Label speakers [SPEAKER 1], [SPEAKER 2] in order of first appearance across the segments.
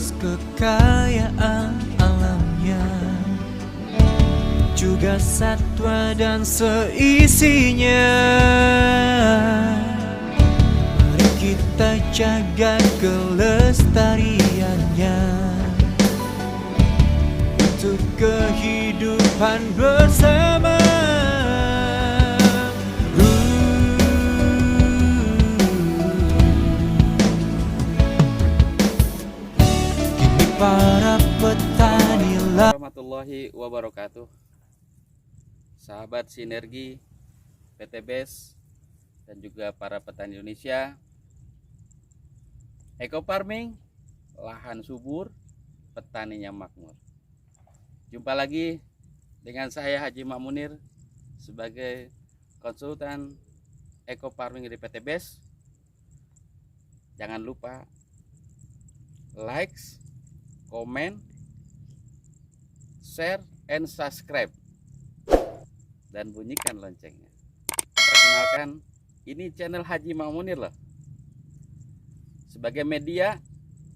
[SPEAKER 1] atas kekayaan alamnya, juga satwa dan seisinya. Mari kita jaga kelestariannya untuk kehidupan bersama. Kini para petani
[SPEAKER 2] warahmatullahi wabarakatuh. Sahabat Sinergi, PT BES, dan juga para petani Indonesia. Eco farming, lahan subur, petaninya makmur. Jumpa lagi dengan saya Haji Mak Munir sebagai konsultan eco farming di PT BES. Jangan lupa like, comment, share, and subscribe, dan bunyikan loncengnya. Perkenalkan, ini channel Haji Mak Munir loh, sebagai media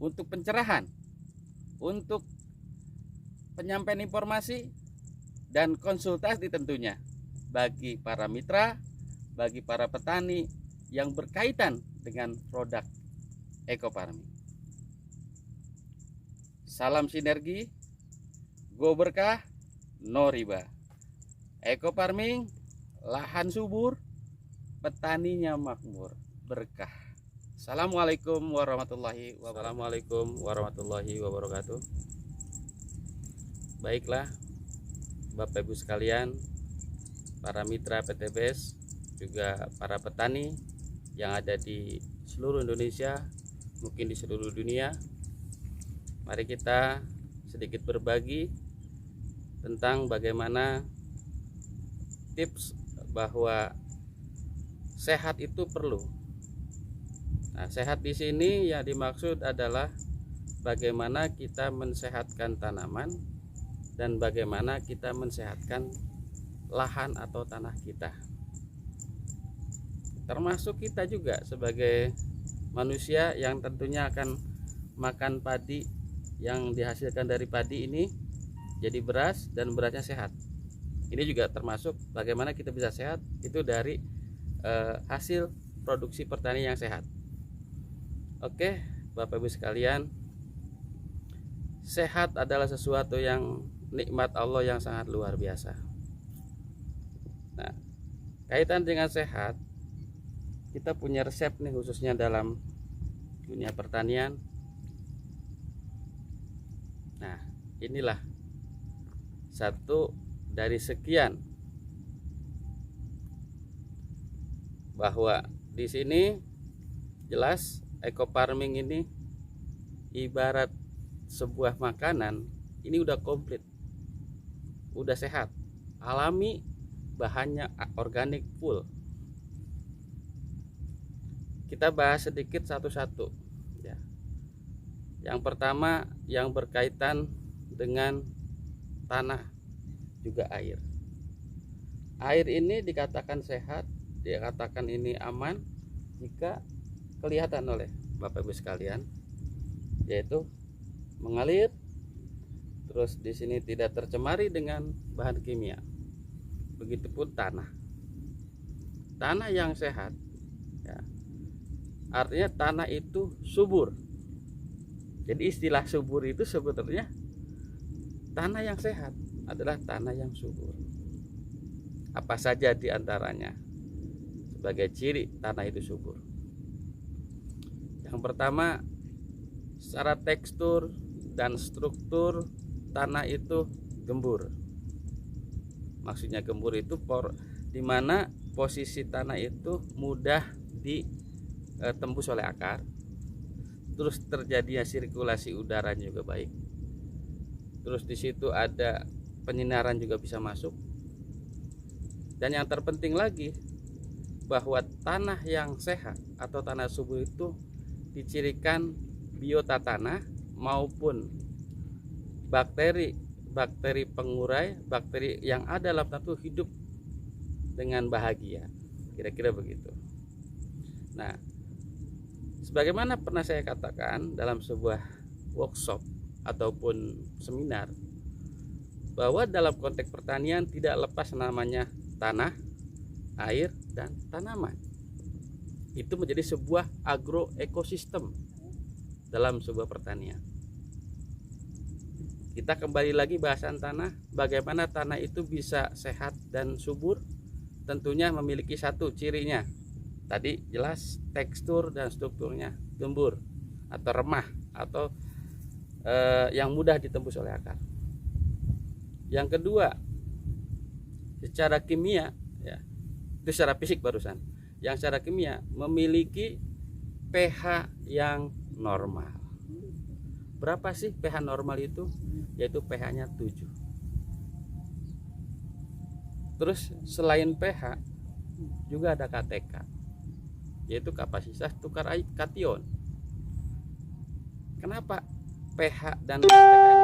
[SPEAKER 2] untuk pencerahan, untuk penyampaian informasi dan konsultasi tentunya bagi para mitra, bagi para petani yang berkaitan dengan produk eco farming. Salam sinergi, go berkah, no riba. Eco farming, lahan subur, petaninya makmur, berkah. Assalamualaikum warahmatullahi wabarakatuh. Baiklah Bapak Ibu sekalian, para mitra PT BES, juga para petani yang ada di seluruh Indonesia, mungkin di seluruh dunia. Mari kita sedikit berbagi tentang bagaimana tips bahwa sehat itu perlu. Nah, sehat di sini yang dimaksud adalah bagaimana kita mensehatkan tanaman dan bagaimana kita mensehatkan lahan atau tanah kita. Termasuk kita juga sebagai manusia yang tentunya akan makan padi yang dihasilkan dari padi ini jadi beras, dan berasnya sehat. Ini juga termasuk bagaimana kita bisa sehat itu dari hasil produksi pertanian yang sehat. Oke, Bapak Ibu sekalian, sehat adalah sesuatu yang nikmat Allah yang sangat luar biasa. Nah, kaitan dengan sehat, kita punya resep nih, khususnya dalam dunia pertanian. Nah, inilah satu dari sekian, bahwa di sini jelas eco farming ini ibarat sebuah makanan. Ini udah komplit, udah sehat, alami, bahannya organik full. Kita bahas sedikit satu-satu ya. Yang pertama yang berkaitan dengan tanah juga air. Air ini dikatakan sehat, dikatakan ini aman jika kelihatan oleh Bapak Ibu sekalian, yaitu mengalir, terus di sini tidak tercemari dengan bahan kimia. Begitupun tanah. Tanah yang sehat ya, artinya tanah itu subur. Jadi istilah subur itu sebetulnya tanah yang sehat adalah tanah yang subur. Apa saja di antaranya sebagai ciri tanah itu subur? Yang pertama, secara tekstur dan struktur tanah itu gembur. Maksudnya gembur itu di mana posisi tanah itu mudah ditembus oleh akar. Terus terjadinya sirkulasi udara juga baik. Terus di situ ada penyinaran juga bisa masuk. Dan yang terpenting lagi, bahwa tanah yang sehat atau tanah subur itu dicirikan biota tanah maupun bakteri pengurai, bakteri yang ada dalam tanah itu hidup dengan bahagia. Kira-kira begitu. Nah, sebagaimana pernah saya katakan dalam sebuah workshop ataupun seminar bahwa dalam konteks pertanian tidak lepas namanya tanah, air, dan tanaman. Itu menjadi sebuah agroekosistem dalam sebuah pertanian. Kita kembali lagi bahasan tanah, bagaimana tanah itu bisa sehat dan subur. Tentunya memiliki satu cirinya. Tadi jelas tekstur dan strukturnya gembur atau remah atau yang mudah ditembus oleh akar. Yang kedua, secara kimia, ya, itu secara fisik barusan. Yang secara kimia memiliki pH yang normal. Berapa sih pH normal itu? Yaitu pH-nya 7. Terus selain pH juga ada KTK, yaitu kapasitas tukar kation. Kenapa pH dan KTK ini penting?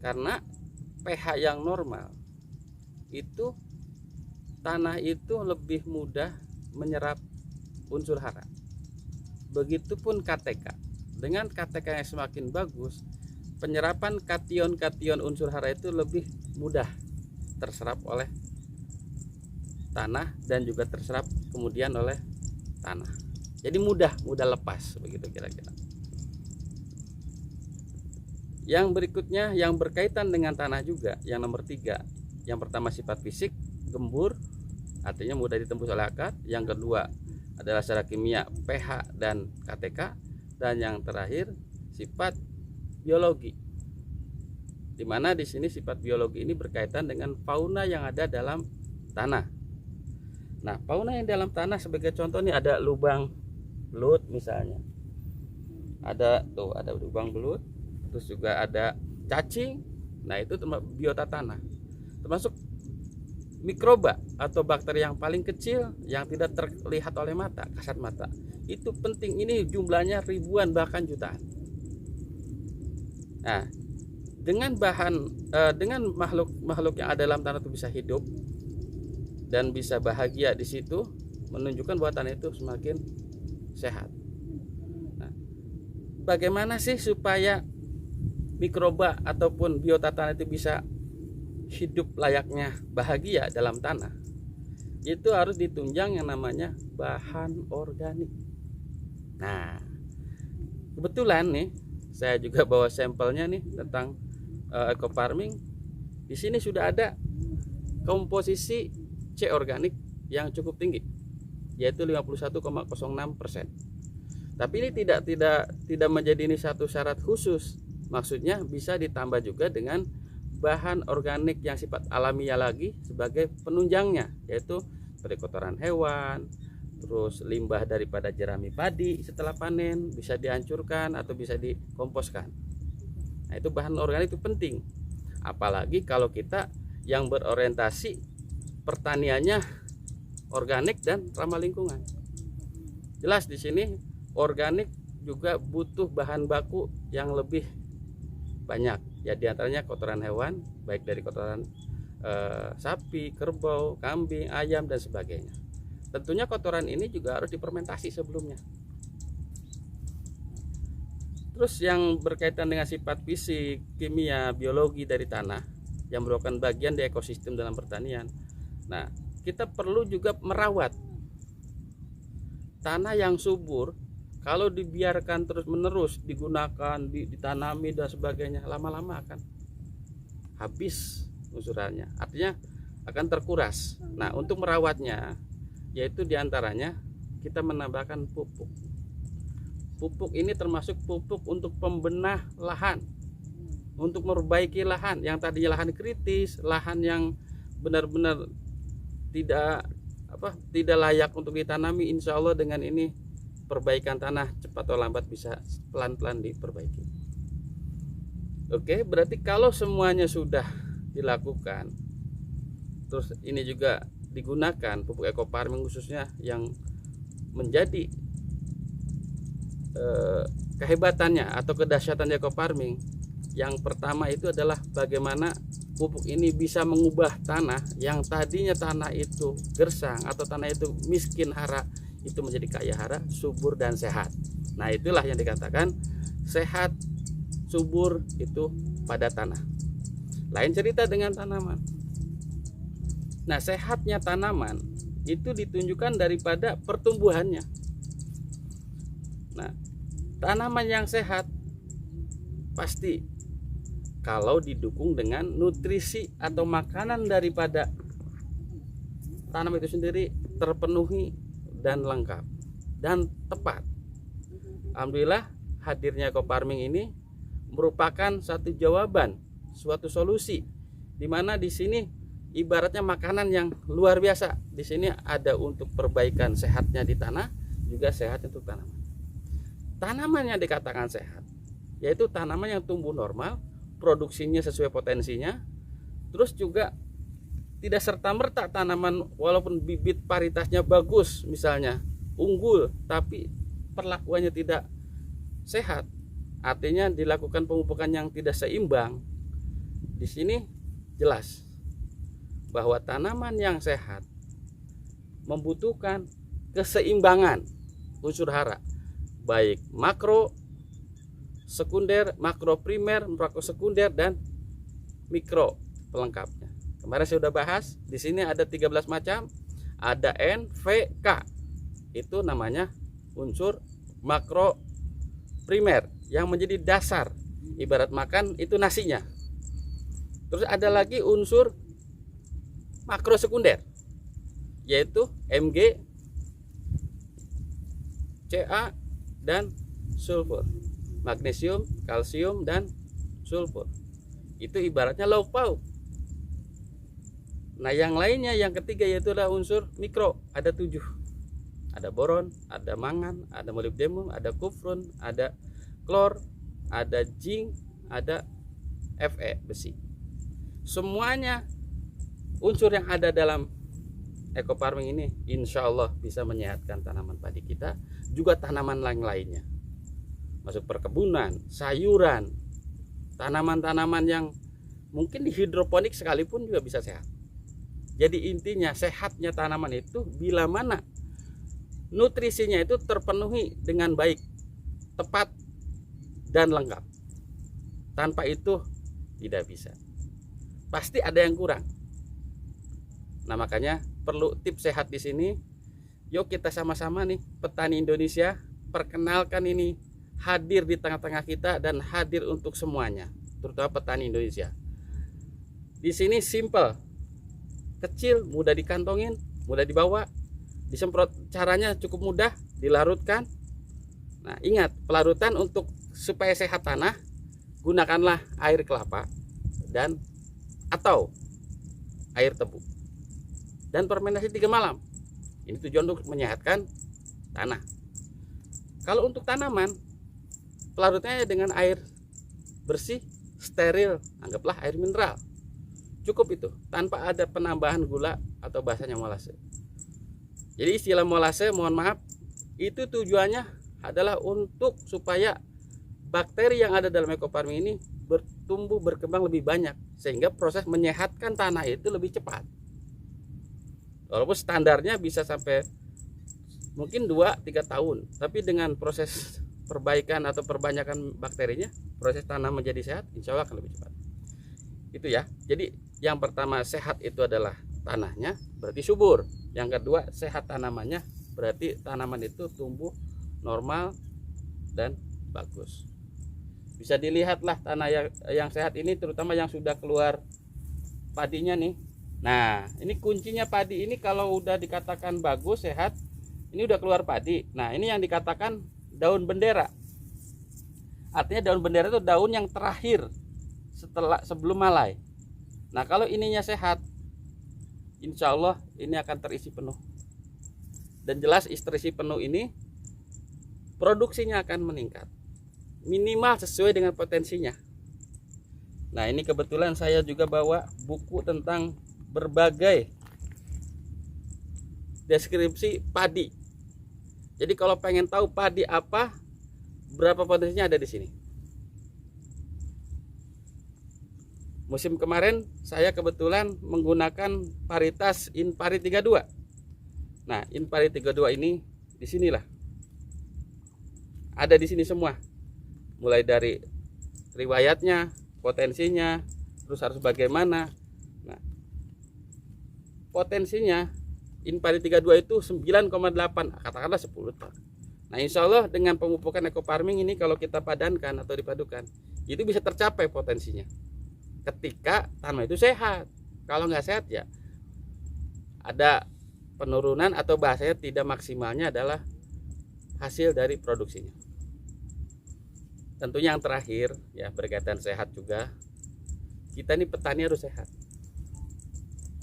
[SPEAKER 2] Karena pH yang normal itu tanah itu lebih mudah menyerap unsur hara. Begitupun KTK. Dengan KTK yang semakin bagus, penyerapan kation-kation unsur hara itu lebih mudah terserap oleh tanah dan juga terserap kemudian oleh tanah. Jadi mudah lepas begitu kira-kira. Yang berikutnya yang berkaitan dengan tanah juga, yang nomor 3. Yang pertama sifat fisik, gembur, artinya mudah ditembus oleh akar. Yang kedua adalah secara kimia, pH dan KTK. Dan yang terakhir sifat biologi. Di mana di sini sifat biologi ini berkaitan dengan fauna yang ada dalam tanah. Nah, fauna yang dalam tanah sebagai contoh nih ada lubang belut misalnya. Ada lubang belut. Terus juga ada cacing. Nah, itu biota tanah. Termasuk mikroba atau bakteri yang paling kecil yang tidak terlihat oleh mata, kasat mata. Itu penting, ini jumlahnya ribuan bahkan jutaan. Nah, dengan makhluk yang ada dalam tanah itu bisa hidup dan bisa bahagia di situ, menunjukkan bahwa tanah itu semakin sehat. Nah, bagaimana sih supaya mikroba ataupun biota tanah itu bisa hidup layaknya bahagia dalam tanah? Itu harus ditunjang yang namanya bahan organik. Nah, kebetulan nih saya juga bawa sampelnya nih tentang eco farming. Di sini sudah ada komposisi C organik yang cukup tinggi, yaitu 51,06%. Tapi ini tidak menjadi ini satu syarat khusus. Maksudnya bisa ditambah juga dengan bahan organik yang sifat alamiah lagi sebagai penunjangnya, yaitu seperti kotoran hewan, terus limbah daripada jerami padi setelah panen bisa dihancurkan atau bisa dikomposkan. Nah, itu bahan organik itu penting. Apalagi kalau kita yang berorientasi pertaniannya organik dan ramah lingkungan. Jelas di sini organik juga butuh bahan baku yang lebih banyak, ya diantaranya kotoran hewan, baik dari kotoran sapi, kerbau, kambing, ayam dan sebagainya. Tentunya kotoran ini juga harus difermentasi sebelumnya. Terus yang berkaitan dengan sifat fisik, kimia, biologi dari tanah yang merupakan bagian dari ekosistem dalam pertanian. Nah, kita perlu juga merawat tanah yang subur. Kalau dibiarkan terus-menerus digunakan, ditanami dan sebagainya, lama-lama akan habis unsurannya. Artinya akan terkuras. Nah, untuk merawatnya, yaitu diantaranya kita menambahkan pupuk. Pupuk ini termasuk pupuk untuk pembenah lahan, untuk memperbaiki lahan yang tadinya lahan kritis, lahan yang benar-benar tidak layak untuk ditanami. Insya Allah dengan ini perbaikan tanah cepat atau lambat bisa pelan-pelan diperbaiki. Oke, berarti kalau semuanya sudah dilakukan, terus ini juga digunakan pupuk eco farming khususnya yang menjadi kehebatannya atau kedahsyatan eco farming. Yang pertama itu adalah bagaimana pupuk ini bisa mengubah tanah yang tadinya tanah itu gersang atau tanah itu miskin hara itu menjadi kaya hara, subur dan sehat. Nah, itulah yang dikatakan sehat, subur itu pada tanah. Lain cerita dengan tanaman. Nah, sehatnya tanaman itu ditunjukkan daripada pertumbuhannya. Nah, tanaman yang sehat pasti kalau didukung dengan nutrisi atau makanan daripada tanaman itu sendiri terpenuhi dan lengkap dan tepat. Alhamdulillah hadirnya ekofarming ini merupakan satu jawaban, suatu solusi di mana di sini ibaratnya makanan yang luar biasa. Di sini ada untuk perbaikan sehatnya di tanah, juga sehat untuk tanaman. Tanaman yang dikatakan sehat yaitu tanaman yang tumbuh normal, produksinya sesuai potensinya, terus juga tidak serta-merta tanaman walaupun bibit paritasnya bagus misalnya, unggul, tapi perlakuannya tidak sehat, artinya dilakukan pemupukan yang tidak seimbang. Di sini jelas bahwa tanaman yang sehat membutuhkan keseimbangan unsur hara, baik makro, sekunder, makro primer, makro sekunder, dan mikro pelengkapnya. Kemarin saya sudah bahas, di sini ada 13 macam, ada N, V, K. Itu namanya unsur makro primer yang menjadi dasar. Ibarat makan itu nasinya. Terus ada lagi unsur makro sekunder, yaitu Mg, Ca, dan sulfur. Magnesium, kalsium, dan sulfur. Itu ibaratnya lauk pauk. Nah, yang lainnya yang ketiga yaitu adalah unsur mikro, ada 7. Ada boron, ada mangan, ada molybdenum, ada kufrun, ada klor, ada zinc, ada Fe, besi. Semuanya unsur yang ada dalam ekofarming ini insya Allah bisa menyehatkan tanaman padi kita, juga tanaman lain-lainnya. Masuk perkebunan, sayuran, tanaman-tanaman yang mungkin di hidroponik sekalipun juga bisa sehat. Jadi intinya sehatnya tanaman itu bila mana nutrisinya itu terpenuhi dengan baik, tepat, dan lengkap. Tanpa itu tidak bisa. Pasti ada yang kurang. Nah, makanya perlu tips sehat di sini. Yuk kita sama-sama nih petani Indonesia perkenalkan ini, hadir di tengah-tengah kita dan hadir untuk semuanya, terutama petani Indonesia. Di sini simple, kecil, mudah dikantongin, mudah dibawa, disemprot caranya cukup mudah, dilarutkan. Nah, ingat, pelarutan untuk supaya sehat tanah, gunakanlah air kelapa dan atau air tebu dan fermentasi 3 malam. Ini tujuan untuk menyehatkan tanah. Kalau untuk tanaman, pelarutnya dengan air bersih, steril, anggaplah air mineral. Cukup itu, tanpa ada penambahan gula atau bahasanya molase. Jadi istilah molase, mohon maaf, itu tujuannya adalah untuk supaya bakteri yang ada dalam ekofarming ini bertumbuh, berkembang lebih banyak, sehingga proses menyehatkan tanah itu lebih cepat. Walaupun standarnya bisa sampai mungkin 2-3 tahun, tapi dengan proses perbaikan atau perbanyakan bakterinya, proses tanah menjadi sehat insya Allah akan lebih cepat. Itu ya. Jadi yang pertama, sehat itu adalah tanahnya, berarti subur. Yang kedua, sehat tanamannya, berarti tanaman itu tumbuh normal dan bagus. Bisa dilihatlah tanah yang sehat ini, terutama yang sudah keluar padinya nih. Nah, ini kuncinya padi ini kalau udah dikatakan bagus, sehat, ini udah keluar padi. Nah, ini yang dikatakan daun bendera. Artinya daun bendera itu daun yang terakhir sebelum malai. Nah, kalau ininya sehat, insya Allah ini akan terisi penuh. Dan jelas terisi penuh ini produksinya akan meningkat, minimal sesuai dengan potensinya. Nah, ini kebetulan saya juga bawa buku tentang berbagai deskripsi padi. Jadi kalau pengen tahu padi apa, berapa potensinya, ada di sini. Musim kemarin saya kebetulan menggunakan paritas Inpari 32. Nah, Inpari 32 ini di sinilah. Ada di sini semua. mulai dari riwayatnya, potensinya, terus harus bagaimana. Nah, potensinya Inpadi 32 itu 9,8, katakanlah 10 ton. Nah, insya Allah dengan pemupukan eco farming ini kalau kita padankan atau dipadukan, itu bisa tercapai potensinya. Ketika tanaman itu sehat. Kalau nggak sehat ya ada penurunan atau bahasanya tidak maksimalnya adalah hasil dari produksinya. Tentunya yang terakhir ya berkaitan sehat juga, kita ini petani harus sehat.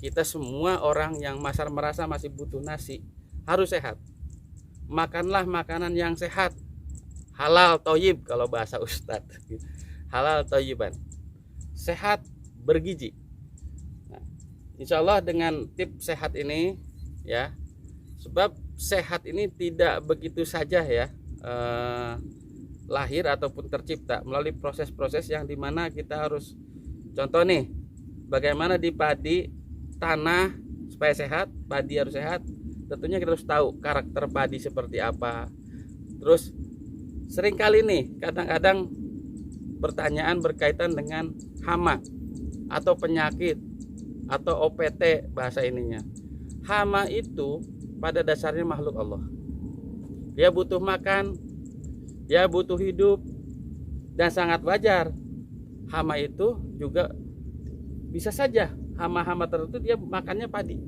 [SPEAKER 2] Kita semua orang yang merasa masih butuh nasi harus sehat. Makanlah makanan yang sehat, halal toyib kalau bahasa Ustadz, halal toyiban, sehat bergizi. Nah, insya Allah dengan tips sehat ini ya, sebab sehat ini tidak begitu saja ya lahir ataupun tercipta melalui proses-proses yang dimana kita harus, contoh nih, bagaimana di padi tanah supaya sehat, padi harus sehat. Tentunya kita harus tahu karakter padi seperti apa. Terus seringkali nih kadang-kadang pertanyaan berkaitan dengan hama atau penyakit atau OPT bahasa ininya. Hama itu pada dasarnya makhluk Allah. Dia butuh makan, dia butuh hidup, dan sangat wajar hama itu juga bisa saja hama-hama tertentu dia makannya padi.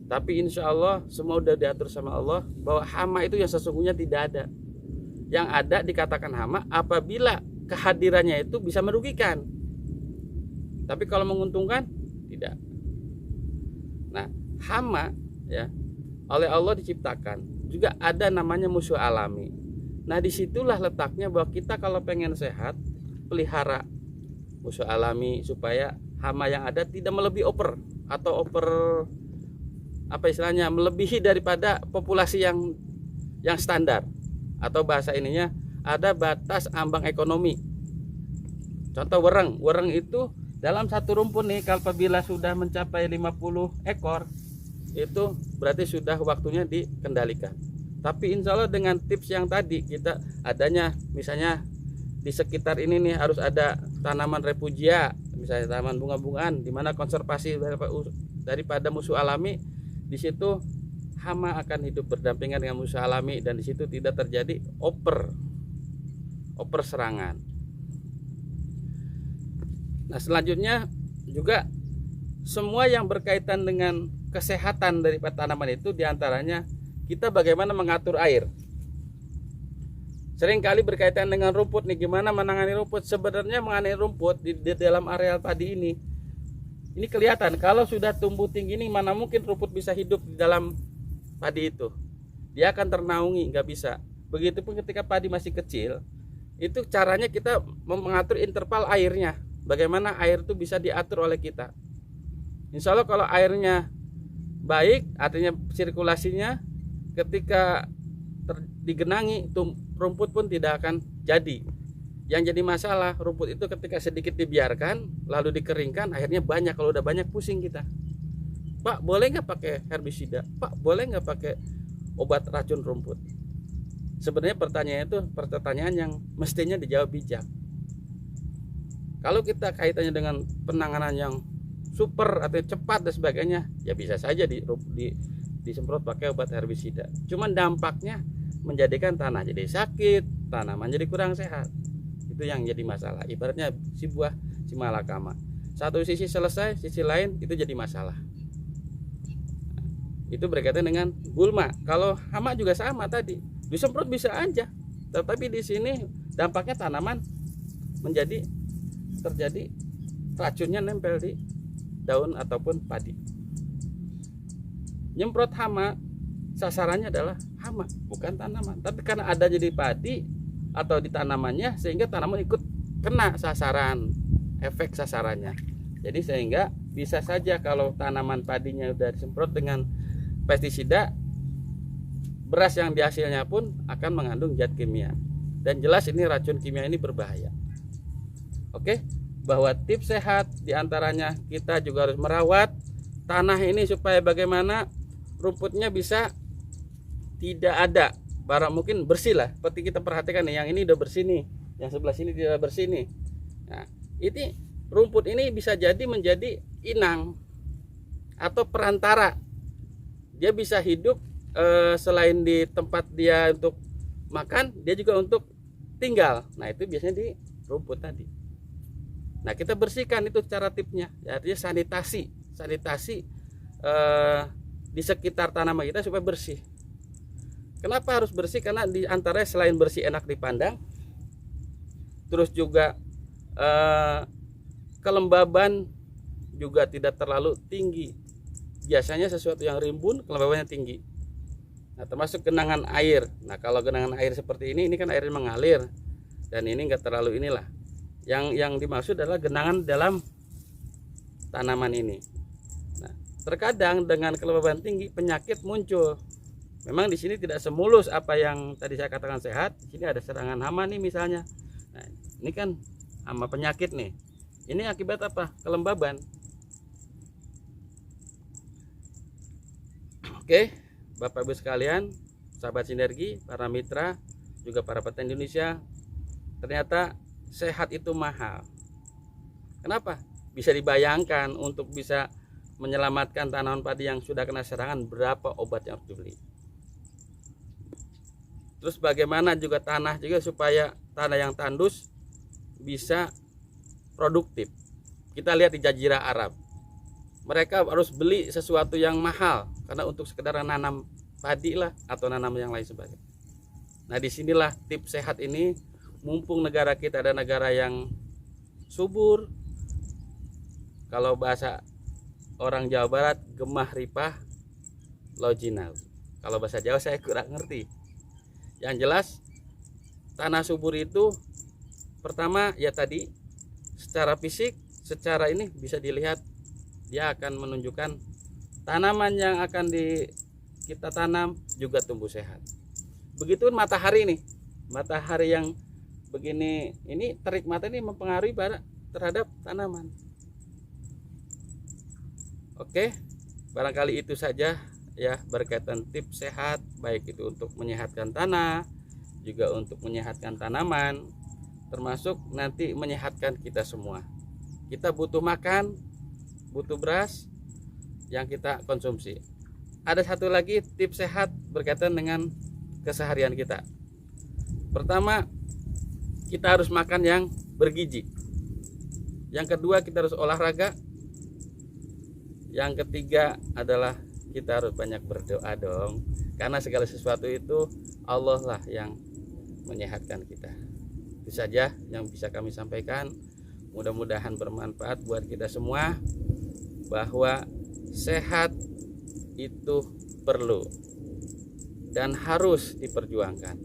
[SPEAKER 2] Tapi insya Allah semua udah diatur sama Allah bahwa hama itu yang sesungguhnya tidak ada. Yang ada dikatakan hama apabila kehadirannya itu bisa merugikan. Tapi kalau menguntungkan tidak. Nah, hama ya oleh Allah diciptakan juga ada namanya musuh alami. Nah, disitulah letaknya bahwa kita kalau pengen sehat, pelihara musuh alami supaya hama yang ada tidak melebihi atau apa istilahnya, melebihi daripada populasi yang standar, atau bahasa ininya ada batas ambang ekonomi. Contoh wereng itu dalam satu rumpun nih, apabila sudah mencapai 50 ekor itu berarti sudah waktunya dikendalikan. Tapi insya Allah dengan tips yang tadi kita adanya, misalnya di sekitar ini nih harus ada tanaman refugia, misalnya tanaman bunga-bungaan, di mana konservasi daripada musuh alami. Di situ hama akan hidup berdampingan dengan musuh alami, dan di situ tidak terjadi oper serangan. Nah, selanjutnya juga semua yang berkaitan dengan kesehatan dari tanaman itu diantaranya kita bagaimana mengatur air. Seringkali berkaitan dengan rumput nih, gimana menangani rumput. Sebenarnya mengenai rumput di dalam areal padi ini kelihatan kalau sudah tumbuh tinggi ini mana mungkin rumput bisa hidup di dalam padi itu. Dia akan ternaungi, nggak bisa. Begitupun ketika padi masih kecil, itu caranya kita mengatur interval airnya. Bagaimana air itu bisa diatur oleh kita. Insya Allah kalau airnya baik, artinya sirkulasinya, ketika digenangi rumput pun tidak akan jadi. Yang jadi masalah rumput itu ketika sedikit dibiarkan lalu dikeringkan, akhirnya banyak. Kalau udah banyak pusing kita. Pak, boleh nggak pakai herbisida? Pak, boleh nggak pakai obat racun rumput? Sebenarnya pertanyaan yang mestinya dijawab bijak. Kalau kita kaitannya dengan penanganan yang super atau cepat dan sebagainya, ya bisa saja disemprot pakai obat herbisida. Cuman dampaknya menjadikan tanah jadi sakit, tanaman jadi kurang sehat. Itu yang jadi masalah. Ibaratnya si buah si malakama. Satu sisi selesai, sisi lain itu jadi masalah. Itu berkaitan dengan gulma. Kalau hama juga sama tadi. Disemprot bisa aja. Tetapi di sini dampaknya tanaman terjadi racunnya nempel di daun ataupun padi. Nyemprot hama sasarannya adalah hama, bukan tanaman. Tapi karena ada jadi padi atau di tanamannya, sehingga tanaman ikut kena sasaran, efek sasarannya. Jadi sehingga bisa saja kalau tanaman padinya udah disemprot dengan pestisida, beras yang dihasilnya pun akan mengandung zat kimia. Dan jelas ini racun kimia ini berbahaya. Oke, bahwa tips sehat diantaranya kita juga harus merawat tanah ini supaya bagaimana rumputnya bisa tidak ada, barang mungkin bersih lah. Seperti kita perhatikan nih, yang ini udah bersih nih, yang sebelah sini tidak bersih nih. Nah, ini rumput ini bisa jadi menjadi inang atau perantara. Dia bisa hidup selain di tempat dia untuk makan, dia juga untuk tinggal. Nah, itu biasanya di rumput tadi. Nah, kita bersihkan, itu cara tipsnya. Artinya sanitasi di sekitar tanaman kita supaya bersih. Kenapa harus bersih? Karena di antaranya selain bersih enak dipandang, terus juga kelembaban juga tidak terlalu tinggi. Biasanya sesuatu yang rimbun kelembabannya tinggi. Nah, termasuk genangan air. Nah, kalau genangan air seperti ini kan airnya mengalir dan ini enggak terlalu inilah. Yang dimaksud adalah genangan dalam tanaman ini. Nah, terkadang dengan kelembaban tinggi penyakit muncul. Memang di sini tidak semulus apa yang tadi saya katakan sehat. Di sini ada serangan hama nih misalnya. Nah, ini kan hama penyakit nih. Ini akibat apa? Kelembaban. Oke, Bapak Ibu sekalian, sahabat sinergi, para mitra, juga para petani Indonesia, ternyata sehat itu mahal. Kenapa? Bisa dibayangkan untuk bisa menyelamatkan tanaman padi yang sudah kena serangan, berapa obat yang harus dibeli. Terus bagaimana juga tanah juga supaya tanah yang tandus bisa produktif. Kita lihat di Jazirah Arab, mereka harus beli sesuatu yang mahal karena untuk sekedar nanam padi lah atau nanam yang lain sebagainya. Nah, disinilah tips sehat ini. Mumpung negara kita ada negara yang subur, kalau bahasa orang Jawa Barat, gemah ripah lojinau. Kalau bahasa Jawa saya kurang ngerti. Yang jelas tanah subur itu pertama ya tadi secara fisik, secara ini bisa dilihat dia akan menunjukkan tanaman yang akan kita tanam juga tumbuh sehat. Begitu matahari nih, matahari yang begini ini terik mata ini mempengaruhi terhadap tanaman. Oke, barangkali itu saja ya berkaitan tips sehat, baik itu untuk menyehatkan tanah, juga untuk menyehatkan tanaman, termasuk nanti menyehatkan kita semua. Kita butuh makan, butuh beras yang kita konsumsi. Ada satu lagi tips sehat berkaitan dengan keseharian kita. Pertama, kita harus makan yang bergizi. Yang kedua, kita harus olahraga. Yang ketiga adalah kita harus banyak berdoa dong, karena segala sesuatu itu Allah lah yang menyehatkan kita. Itu saja yang bisa kami sampaikan. Mudah-mudahan bermanfaat buat kita semua, bahwa sehat itu perlu dan harus diperjuangkan.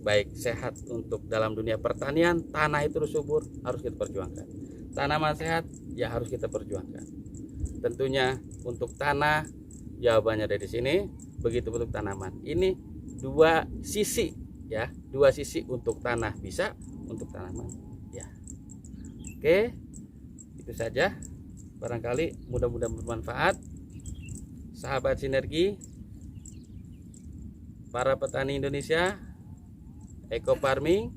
[SPEAKER 2] Baik sehat untuk dalam dunia pertanian, tanah itu subur, harus kita perjuangkan. Tanaman sehat ya harus kita perjuangkan. Tentunya untuk tanah jawabannya dari sini, begitu untuk tanaman. Ini dua sisi ya, dua sisi untuk tanah bisa, untuk tanaman ya. Oke, itu saja. Barangkali mudah-mudahan bermanfaat. Sahabat sinergi, para petani Indonesia, eco farming,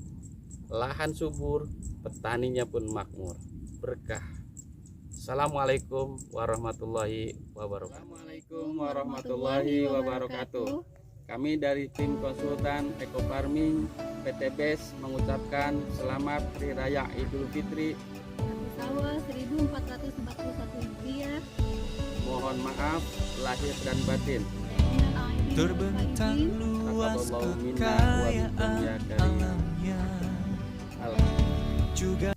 [SPEAKER 2] lahan subur, petaninya pun makmur, berkah. Assalamualaikum warahmatullahi wabarakatuh. Assalamualaikum warahmatullahi wabarakatuh. Kami dari tim konsultan eco farming PT BES mengucapkan selamat Hari Raya Idul Fitri
[SPEAKER 3] Sawah 1441 Hijriah.
[SPEAKER 2] Mohon maaf lahir dan batin.
[SPEAKER 1] Terbentang luas
[SPEAKER 2] Taqabbalallahu minna wa minkum
[SPEAKER 1] kekayaan
[SPEAKER 2] ya karim.
[SPEAKER 1] alamnya
[SPEAKER 2] Alhamdulillah.
[SPEAKER 1] juga